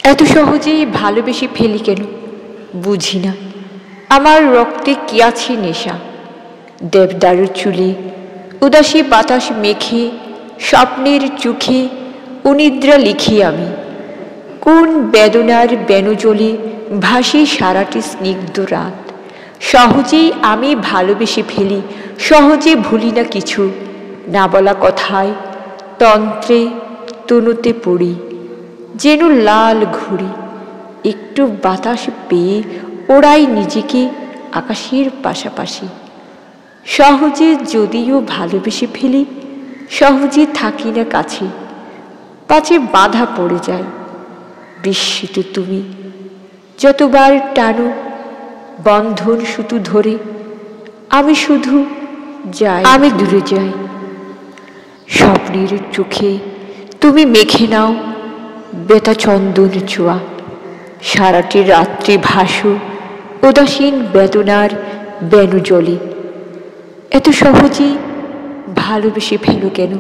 এত সহজেই ভালোবেসে ফেলি কেন বুঝি না। আমার রক্তে কি আছে নেশা, দেবদারুর চুলে উদাসী বাতাস মেখে, স্বপ্নের চোখে অনিদ্রা লিখি আমি। কোন বেদনার বেণুজলে ভাসে সারাটি স্নিগ্ধ রাত। সহজেই আমি ভালোবেসে ফেলি, সহজে ভুলি না কিছু। না বলা কথায় তন্ত্রে তনুতে পড়ি, যেন লাল ঘুড়ি। একটু বাতাস পেয়ে ওড়াই নিজেকে আকাশের পাশাপাশি। সহজে যদিও ভালোবেসে ফেলি, সহজে থাকি না কাছে, পাছে বাধা পড়ে যায়। বিস্মিত তুমি যতবার টানো বন্ধন সুতো ধরে, আমি শুধু যাই, আমি দূরে যাই। স্বপ্নের চোখে তুমি মেখে নাও বেতা চন্দন ছোঁয়া। সারাটি রাত্রি ভাসো উদাসীন বেদনার বেণুজলে। এত সহজেই ভালোবেসে ফেলো কেন?